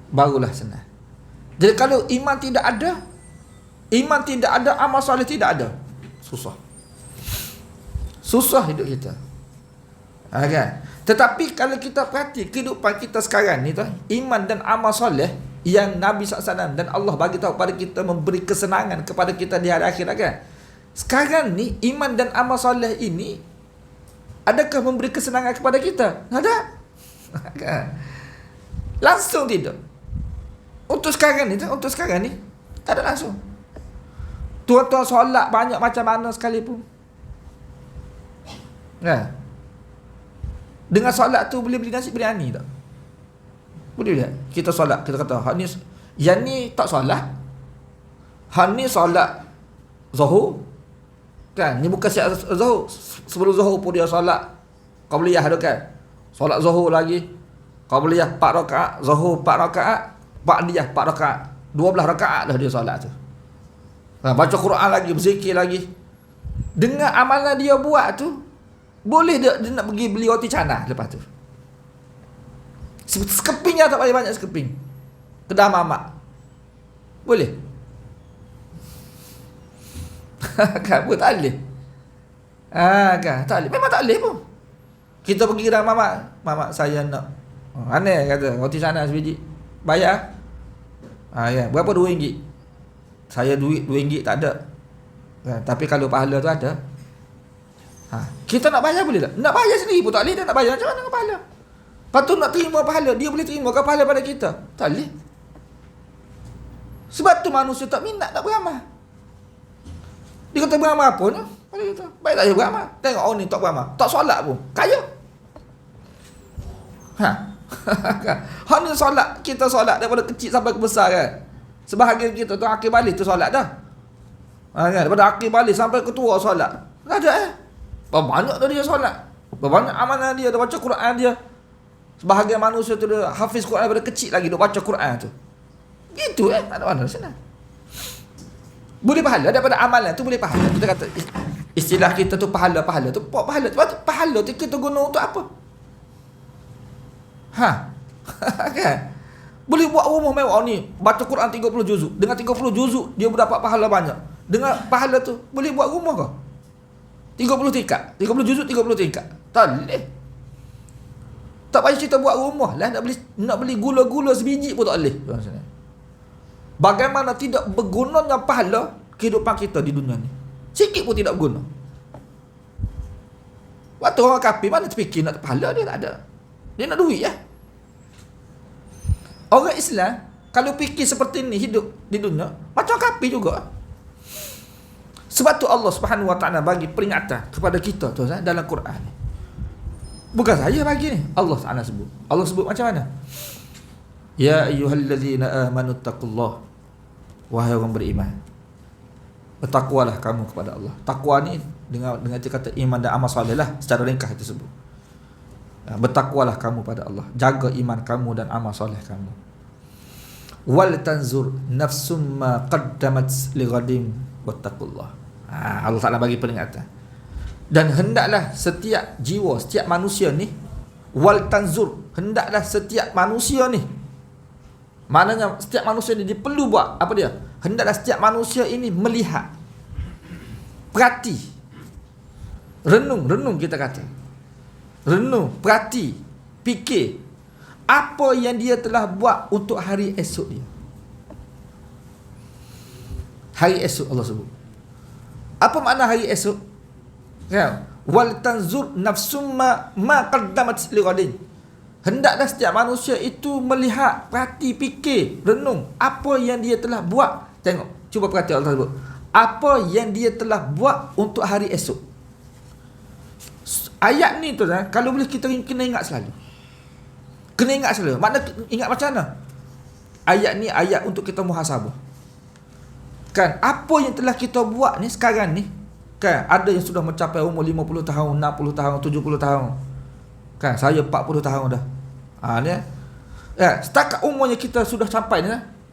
Barulah senang. Jadi kalau iman tidak ada, amal soleh tidak ada, susah. Susah hidup kita. Kan? Tetapi kalau kita perhati kehidupan kita sekarang ni tu, iman dan amal soleh yang Nabi SAW dan Allah bagi tahu pada kita memberi kesenangan kepada kita di hari akhirat kan. Sekarang ni iman dan amal soleh ini adakah memberi kesenangan kepada kita? Ada? Langsung tidak. Untuk sekarang ni tak ada langsung. Tuan-tuan solat banyak macam mana sekalipun. Dengan solat tu boleh beli nasi biryani tak? Boleh tak? Kita solat, kita kata yang ni tak solat, hak ni solat Zuhur kan? Ni bukan siap Zuhur. Sebelum Zuhur pun dia solat qabliyah tu kan. Solat Zuhur lagi qabliyah 4 rakaat, Zuhur 4 rakaat, ba'diyah 4 rakaat. 12 rakaat dah dia solat tu. Baca Quran lagi, berzikir lagi. Dengan amalan dia buat tu, boleh dia nak pergi beli roti canai lepas tu. Sekepingnya tak payah banyak sekeping. Kedah mamak. Boleh. Kan pun tak boleh. Kan tak boleh. Memang tak boleh pun. Kita pergi kedai mamak saya nak aneh kata roti canai sebiji. Bayar. Ya, berapa RM2? Saya duit RM2 tak ada. Tapi kalau pahala tu ada. Kita nak bayar boleh tak? Nak bayar sendiri pun tak boleh. Dia nak bayar macam mana dengan pahala? Lepas tu nak terima pahala, dia boleh terima ke pahala pada kita? Tak boleh. Sebab tu manusia tak minat nak beramal. Dia kata beramal apa ni? Baik tak dia beramal. Tengok orang ni tak beramal, tak solat pun, kaya. Hak ni solat, kita solat daripada kecil sampai ke besar kan. Sebahagian kita tu akhir balik tu solat dah. Kan? Daripada akhir balik sampai ke tua solat. Tak ada banyak dah dia solat. Banyak amalan dia, dia baca Quran dia. Sebahagian manusia tu dia hafiz Quran daripada kecil lagi, dia baca Quran tu. Gitu tak ada mana senang. Boleh pahala daripada amalan tu, boleh pahala. Kita kata istilah kita tu pahala tu. Pahala tu kita guna untuk apa? Kan? Boleh buat rumah mewah ni, baca Quran 30 juzuk. Dengan 30 juzuk dia mendapat pahala banyak. Dengan pahala tu boleh buat rumah kau 30 tingkat, 30 juzuk 30 tingkat. Tak boleh. Tak payah kita buat rumah lah, nak beli gula-gula sebiji pun tak boleh. Bagaimana tidak bergunanya pahala kehidupan kita di dunia ni? Sikit pun tidak berguna. Waktu orang kafir mana terfikir nak pahala, dia tak ada. Dia nak duit ya. Orang Islam kalau fikir seperti ni hidup di dunia, macam kafir juga. Sebab tu Allah Subhanahu Wa Taala bagi peringatan kepada kita tu dalam Quran ni. Bukan saya bagi ni, Allah Taala sebut. Allah sebut macam mana? Ya ayyuhallazina amanu taqullah. Wahai orang beriman, bertakwalah kamu kepada Allah. Takwa ni dengan kata iman dan amal soleh lah, secara ringkas itu sebut. Bertakwalah kamu pada Allah. Jaga iman kamu dan amal soleh kamu. Wal tanzur nafsum ma qaddamat lighadim wattaqullah. Allah Taala bagi peringatan. Dan hendaklah setiap jiwa, setiap manusia ni, wal tanzur, hendaklah setiap manusia ni, maknanya setiap manusia ni dia perlu buat apa dia? Hendaklah setiap manusia ini melihat, perhati, renung kita kata, renung, perhati, fikir apa yang dia telah buat untuk hari esok dia. Hari esok Allah sebut. Apa makna hari esok? Ya, wal tanzur nafsum ma qaddamat lighadin. Hendaklah setiap manusia itu melihat, perhati, fikir, renung apa yang dia telah buat. Tengok, cuba perhati Allah sebut. Apa yang dia telah buat untuk hari esok. Ayat ni tu kalau boleh kita kena ingat selalu. Kena ingat selalu. Makna ingat macam mana? Ayat ni ayat untuk kita muhasabah. Kan, apa yang telah kita buat ni sekarang ni, kan, ada yang sudah mencapai umur 50 tahun, 60 tahun, 70 tahun. Kan, saya 40 tahun dah. Ni ya, setakat umurnya kita sudah sampai ni,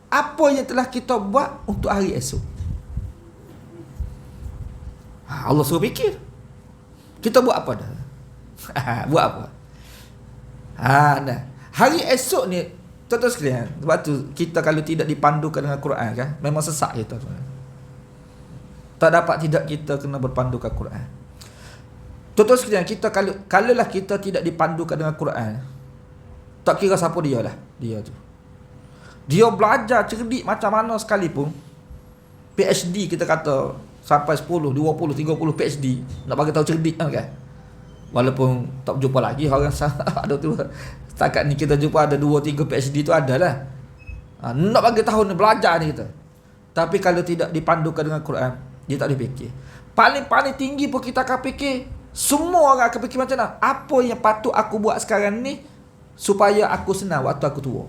apa yang telah kita buat untuk hari esok. Allah suruh fikir. Kita buat apa dah? Buat apa? Nah. Hari esok ni, tuan-tuan sekalian, sebab tu kita kalau tidak dipandukan dengan Quran kan, memang sesak kita. Tak dapat tidak kita kena berpandukan Quran. Tuan-tuan sekalian, kita kalaulah kita tidak dipandukan dengan Quran, tak kira siapa dia lah, dia tu. Dia belajar cerdik macam mana sekalipun, PhD kita kata sampai 10, 20, 30 PhD, nak bagi tahu cerdik kan. Walaupun tak jumpa lagi orang ada tu. Setakat ni kita jumpa ada 2-3 PhD tu adalah. Nak bagi tahu ni belajar ni kita. Tapi kalau tidak dipandukan dengan Quran, dia tak boleh fikir. Paling tinggi pun kita akan fikir, semua orang akan fikir macam mana? Apa yang patut aku buat sekarang ni supaya aku senang waktu aku tua?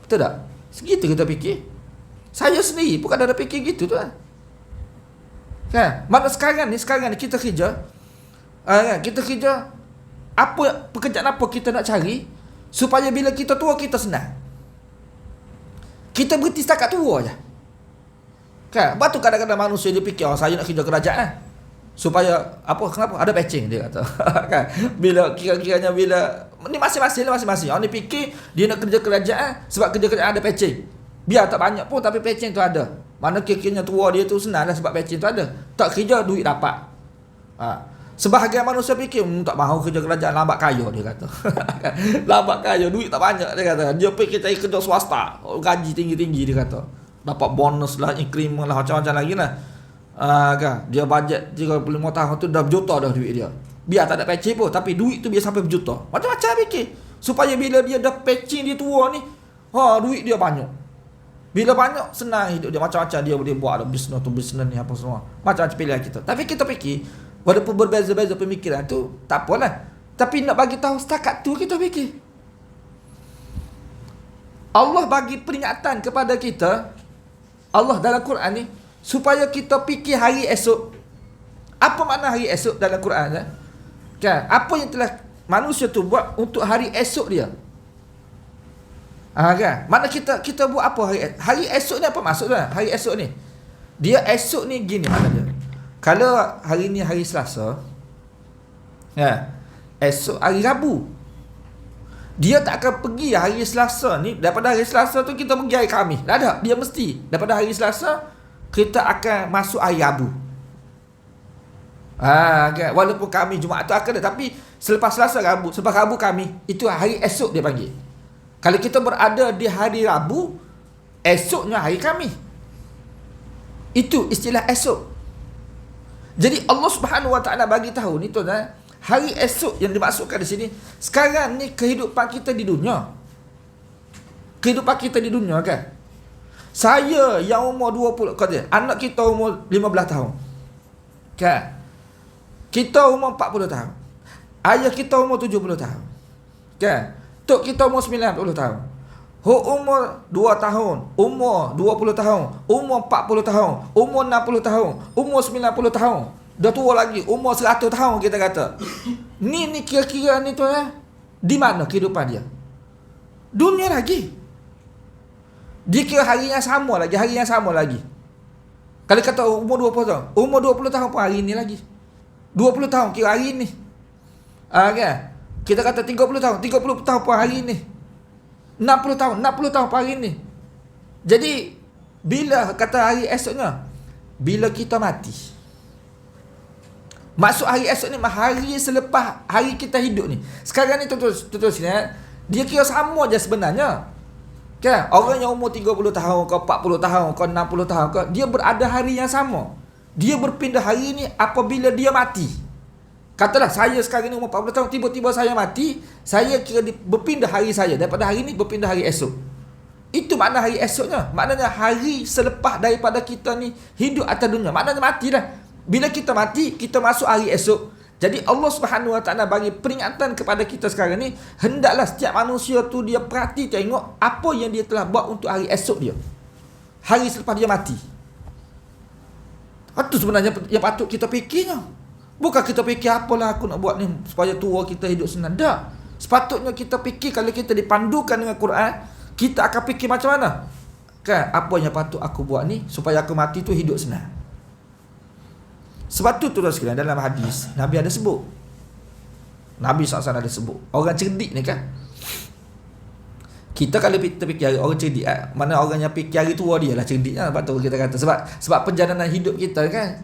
Betul tak? Segitu kita fikir. Saya sendiri pun kadang-kadang fikir gitu tu kan. Mana sekarang ni kita kerja. Kita kerja, pekerjaan apa kita nak cari supaya bila kita tua kita senang. Kita berhenti setakat tua je. Kan? Lepas tu kadang-kadang manusia dia fikir, saya nak kerja kerajaan supaya apa, kenapa? Ada patching dia kata. Kan? Bila kira-kiranya bila ni masing-masing. Orang ni fikir dia nak kerja kerajaan sebab kerja kerajaan ada patching. Biar tak banyak pun tapi patching tu ada. Mana kira-kiranya tua dia tu senang lah sebab patching tu ada. Tak kerja duit dapat. Sebahagian manusia fikir, tak mahu kerja kerajaan, lambat kaya dia kata. Lambat kaya, duit tak banyak dia kata. Dia fikir cari kerja swasta, gaji tinggi-tinggi dia kata. Dapat bonus lah, increment lah, macam-macam lagi lah. Kan? Dia bajet 35 tahun tu dah berjuta dah duit dia. Biar tak ada patching pun, tapi duit tu biar sampai berjuta. Macam-macam fikir. Supaya bila dia dah patching dia tua ni, duit dia banyak. Bila banyak, senang hidup dia. Macam-macam dia boleh buat, ada bisnes tu bisnes ni apa semua. Macam-macam pilihan kita. Tapi kita fikir, walaupun berbeza-beza pemikiran tu, tak apalah. Tapi nak bagi tahu setakat tu kita fikir. Allah bagi peringatan kepada kita, Allah dalam Quran ni, supaya kita fikir hari esok. Apa makna hari esok dalam Quran? Kan? Apa yang telah manusia tu buat untuk hari esok dia? Kan? Mana kita buat apa hari esok ni, apa maksudnya? Hari esok ni, dia esok ni gini maknanya. Kalau hari ni hari Selasa, esok hari Rabu, dia tak akan pergi hari Selasa ni. Daripada hari Selasa tu kita pergi hari Khamis. Tak ada, dia mesti daripada hari Selasa kita akan masuk hari Rabu. Kan? Walaupun Khamis Jumaat tu akan ada, tapi selepas Selasa Rabu, selepas Rabu Khamis, itu hari esok dia panggil. Kalau kita berada di hari Rabu, esoknya hari Khamis. Itu istilah esok. Jadi Allah Subhanahu Wa Taala bagi tahu ni tu hari esok yang dimaksudkan di sini. Sekarang ni kehidupan kita di dunia. Kehidupan kita di dunia kan. Saya yang umur 20 kata, anak kita umur 15 tahun. Kan? Kita umur 40 tahun. Ayah kita umur 70 tahun. Kan? Tok kita umur 90 tahun. Umur 2 tahun, umur 20 tahun, umur 40 tahun, umur 60 tahun, umur 90 tahun. Dah tua lagi, umur 100 tahun kita kata. Ni kira-kira ni tu di mana kehidupan dia? Dunia lagi. Dia kira hari yang sama lagi. Kalau kata umur 20 tahun, umur 20 tahun pun hari ni lagi. 20 tahun kira hari ni. Kan? Kita kata 30 tahun pun hari ni. 60 tahun pun hari ni. Jadi bila kata hari esoknya, bila kita mati. Maksud hari esok ni hari selepas hari kita hidup ni. Sekarang ni tuan-tuan sini, dia kira sama je sebenarnya. Kan? Orang yang umur 30 tahun ke 40 tahun ke 60 tahun ke, dia berada hari yang sama. Dia berpindah hari ni apabila dia mati. Katalah saya sekarang ni umur 40 tahun, tiba-tiba saya mati, saya kira berpindah hari saya. Daripada hari ni berpindah hari esok. Itu makna hari esoknya. Maknanya hari selepas daripada kita ni hidup atas dunia. Maknanya mati dah. Bila kita mati, kita masuk hari esok. Jadi Allah Subhanahu Wa Taala bagi peringatan kepada kita sekarang ni, hendaklah setiap manusia tu dia perhati tengok apa yang dia telah buat untuk hari esok dia. Hari selepas dia mati. Itu sebenarnya yang patut kita fikirnya. Bukan kita fikir apalah aku nak buat ni supaya tua kita hidup senang. Tak. Sepatutnya kita fikir kalau kita dipandukan dengan Quran, kita akan fikir macam mana? Kan, apa yang patut aku buat ni supaya aku mati tu hidup senang. Sebab tu tuan sekalian, dalam hadis Nabi ada sebut, Nabi SAW ada sebut, orang cerdik ni kan, kita kalau kita fikir orang cerdik, mana orang yang fikir hari tua dia lah cerdik lah. Sebab tu kita kata, sebab perjalanan hidup kita kan,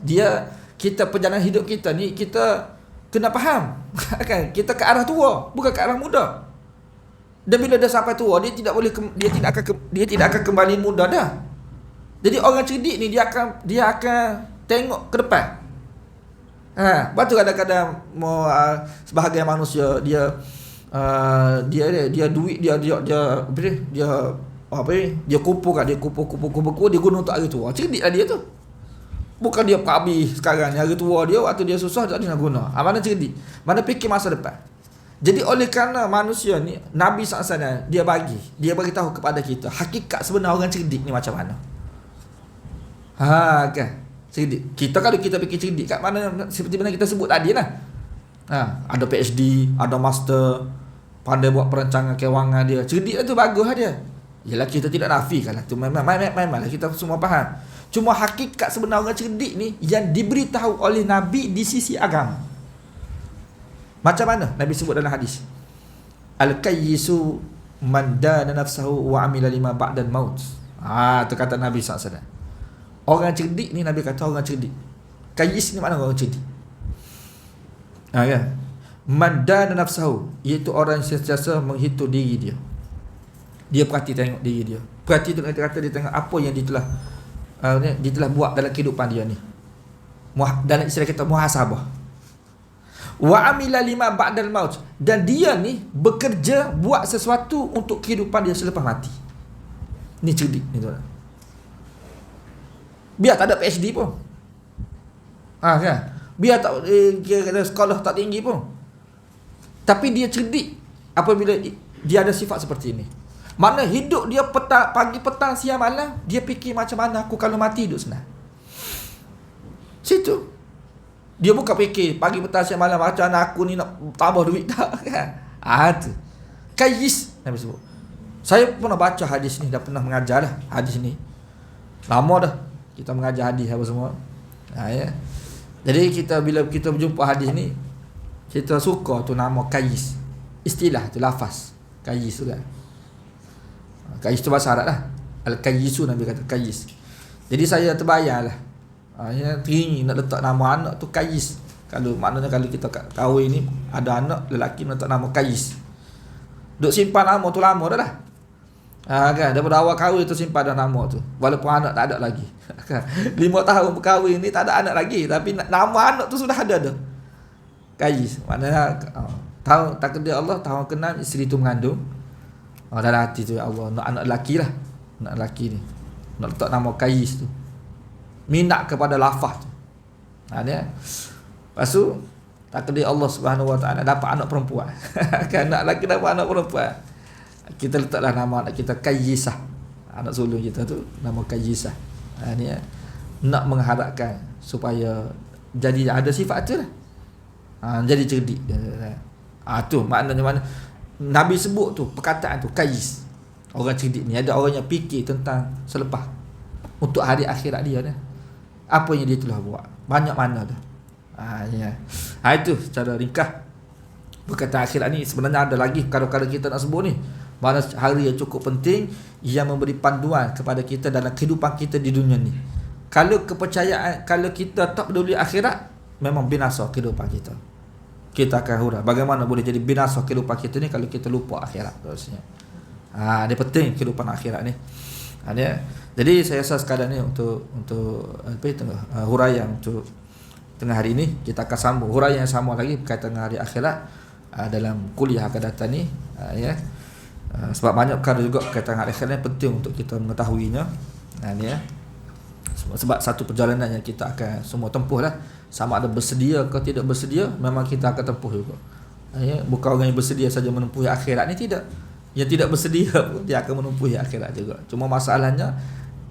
perjalanan hidup kita ni, kita kena faham kan, kita ke arah tua, bukan ke arah muda. Dan bila dah sampai tua, dia tidak akan kembali muda dah. Jadi orang cerdik ni dia akan tengok ke depan. Lepas tu kadang-kadang sebahagian manusia dia duit dia kumpul dia guna untuk hari tua. Cerdiklah dia tu. Bukan dia habis sekarang ni, hari tua dia waktu dia susah tak ada nak guna. Mana cerdik? Mana fikir masa depan. Jadi oleh kerana manusia ni, Nabi SAW dia beritahu kepada kita hakikat sebenar orang cerdik ni macam mana. Kan? Cerdik. Kita kalau kita fikir cerdik kat mana, seperti mana kita sebut tadi lah. Ada PhD, ada master, pandai buat perancangan kewangan dia. Cerdik lah tu, bagus lah dia. Yalah, kita tidak nafikan lah tu, memang lah kita semua faham. Cuma hakikat sebenar orang cerdik ni yang diberitahu oleh Nabi di sisi agama. Macam mana Nabi sebut dalam hadis? Al-kayyisu man dana nafsahu wa amila lima ba'dal maut. Tu kata Nabi SAW. Orang cerdik ni, Nabi kata orang cerdik. Kayyis ni mana orang cerdik? Kan? Man dana nafsahu, iaitu orang yang sentiasa menghitung diri dia. Dia perhati tengok diri dia. Perhati tu kata dia tengok apa yang dia telah buat dalam kehidupan dia ni. Dalam istilah kita muhasabah. Wa amila lima ba'dal maut, dan dia ni bekerja buat sesuatu untuk kehidupan dia selepas mati. Ni cerdik ni tuan. Biar tak ada PhD pun. Kan? Biar tak kira sekolah tak tinggi pun. Tapi dia cerdik apabila dia ada sifat seperti ini. Mana hidup dia pagi, petang, siang, malam, dia fikir macam mana aku kalau mati hidup senang. Situ. Dia bukan fikir pagi, petang, siang, malam macam mana aku ni nak tambah duit tak kan. Tu. Kayyis Nabi sebut. Saya pernah baca hadis ni, dah pernah mengajar dah hadis ni. Lama dah kita mengajar hadis apa semua. Ya. Jadi bila kita berjumpa hadis ni, kita suka tu nama kayyis. Istilah tu, lafaz kayyis tu kan. Kayyis tu bahasa Arab lah. Al-kayyisu, Nabi kata kayyis. Jadi saya terbayarlah. Teringin nak letak nama anak tu kayyis. Maknanya kalau kita kahwin ni ada anak lelaki nak letak nama kayyis. Duk simpan nama tu lama dah lah. Kan, daripada awal kahwin tu simpan dah nama tu. Walaupun anak tak ada lagi. 5 tahun berkahwin ni tak ada anak lagi, tapi nama anak tu sudah ada dah. Kayyis. Maknanya takdir Allah tahun ke-6 isteri tu mengandung. Dalam hati tu, ya Allah, nak anak lelaki lah. Anak lelaki ni nak letak nama kayyis tu. Minat kepada lafaz tu. Lepas tu takdir Allah Subhanahu Wa Taala dapat anak perempuan. Kan, anak lelaki dapat anak perempuan. Kita letaklah nama anak kita Kayyisah. Anak sulung kita tu nama Kayyisah. Nak mengharapkan supaya jadi ada sifat tu lah. Jadi cerdik. Tu maknanya mana Nabi sebut tu, perkataan tu kayyis. Orang cerdik ni, ada orang yang fikir tentang selepas, untuk hari akhirat dia ni. Apa yang dia telah buat, banyak mana tu. Itu secara ringkas perkataan akhirat ni. Sebenarnya ada lagi kalau kita nak sebut ni. Mana hari yang cukup penting yang memberi panduan kepada kita dalam kehidupan kita di dunia ni. Kalau kepercayaan, kalau kita tak peduli akhirat, memang binasa kehidupan kita. Kita akan hura. Bagaimana boleh jadi binasa kehidupan kita ni kalau kita lupa akhirat terusnya. Dia penting kehidupan akhirat ni. Jadi saya rasa sekadar ni untuk huraian untuk tengah hari ini. Kita akan sambung huraian yang sama lagi berkaitan dengan hari akhirat dalam kuliah akan datang ni. Sebab banyak perkara juga berkaitan dengan hari akhirat ni penting untuk kita mengetahuinya. Sebab satu perjalanan yang kita akan semua tempuh lah. Sama ada bersedia ke tidak bersedia, memang kita akan tempuh juga. Bukan orang yang bersedia saja menempuhi akhirat ni, tidak. Yang tidak bersedia pun dia akan menempuhi akhirat juga. Cuma masalahnya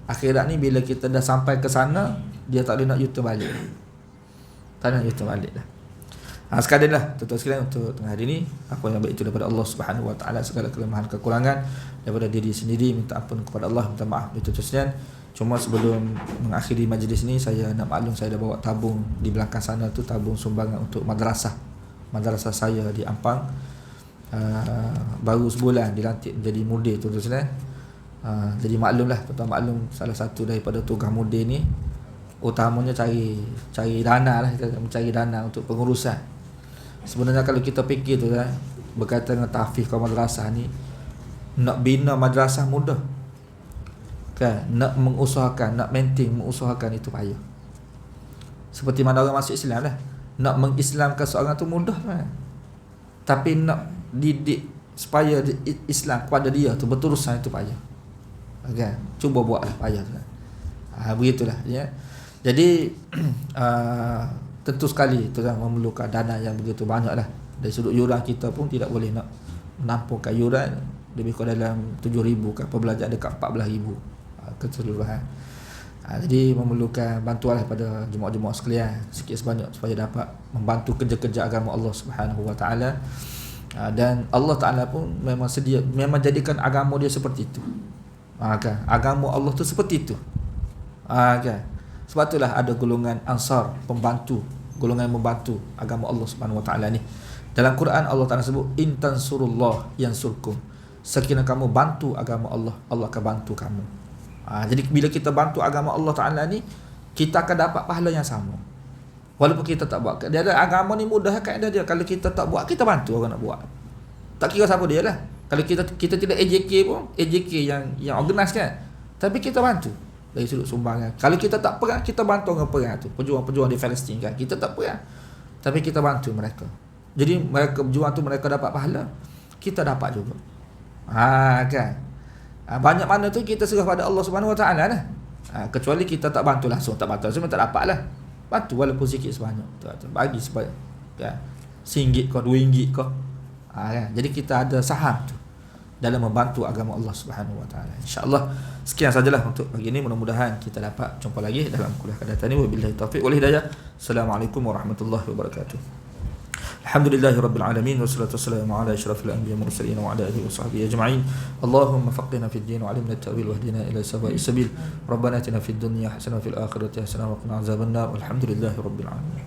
akhirat ni bila kita dah sampai ke sana, dia tak boleh nak U-turn balik. Tak nak U-turn balik dah. Sekadar lah tuan-tuan sekalian untuk tengah hari ni. Apa yang baik itu daripada Allah Subhanahu Wa Taala, segala kelemahan kekurangan daripada diri sendiri, minta ampun kepada Allah, minta maaf itu tuan-tuan. Cuma sebelum mengakhiri majlis ni, saya nak maklum saya dah bawa tabung di belakang sana tu, tabung sumbangan untuk madrasah saya di Ampang. Baru sebulan dilantik menjadi mudir tuan-tuan. Jadi maklumlah, tuan-tuan maklum salah satu daripada tugas mudir ni utamanya cari dana lah, kita mencari dana untuk pengurusan. Sebenarnya kalau kita fikir tu kan, berkaitan dengan tahfiz madrasah ni, nak bina madrasah mudah kan, nak mengusahakan, nak mengusahakan itu payah. Seperti mana orang masuk Islam lah, nak mengislamkan seorang tu mudah kan, tapi nak didik supaya Islam kepada dia tu berterusan itu payah kan. Cuba buatlah payah tu kan. Begitulah ya. Jadi tentu sekali tu kan memerlukan dana yang begitu banyak lah. Dari sudut yuran kita pun tidak boleh nak menampungkan yuran lebih kurang dalam 7,000 kan, pembelajar dekat 14,000 keseluruhan. Jadi memerlukan bantuan pada jemaah-jemaah sekalian sikit sebanyak supaya dapat membantu kerja-kerja agama Allah Subhanahu Wa Taala. Dan Allah Taala pun memang sedia, memang jadikan agama dia seperti itu. Kan? Agama Allah tu seperti itu. Kan? Sebab itulah ada golongan Ansar, pembantu, golongan yang membantu agama Allah Subhanahu Wa Taala ni. Dalam Quran Allah Taala sebut in tansurullah yansurkum. Sekiranya kamu bantu agama Allah, Allah akan bantu kamu. Jadi bila kita bantu agama Allah Ta'ala ni, kita akan dapat pahala yang sama walaupun kita tak buat. Dia ada agama ni mudah kaedah dia. Kalau kita tak buat, kita bantu orang nak buat. Tak kira siapa dia lah. Kalau kita tidak AJK pun, AJK yang organize kan, tapi kita bantu dari sudut sumbangan. Kalau kita tak perang, kita bantu orang perang tu, pejuang-pejuang di Palestin kan, kita tak perang, tapi kita bantu mereka. Jadi mereka berjuang tu, mereka dapat pahala, kita dapat juga. Kan. Banyak mana tu kita serah pada Allah Subhanahu Wa Taala lah. Kecuali kita tak bantu langsung, tak bantu langsung, tak dapat lah. Bantu walaupun sikit sebanyak, bagi sebanyak kan, RM1 kau, RM2 kau. Kan? Jadi kita ada saham tu dalam membantu agama Allah Subhanahu Wa Taala. InsyaAllah sekian sajalah untuk pagi ini. Mudah-mudahan kita dapat jumpa lagi dalam kuliah akan datang ni. Wabillahi taufiq wal hidayah. Assalamualaikum warahmatullahi wabarakatuh. Alhamdulillahirabbil alamin wassalatu wassalamu ala asyrafil anbiya'i wal mursalin wa ala alihi washabbihi ajma'in. Allahumma faqihna fid din wa 'allimna at-ta'wil wahdina ila sawa'is sabil. Rabbana atina fid dunya hasanah wa fil akhirati hasanah wa qina adzabannar. Walhamdulillahirabbil alamin.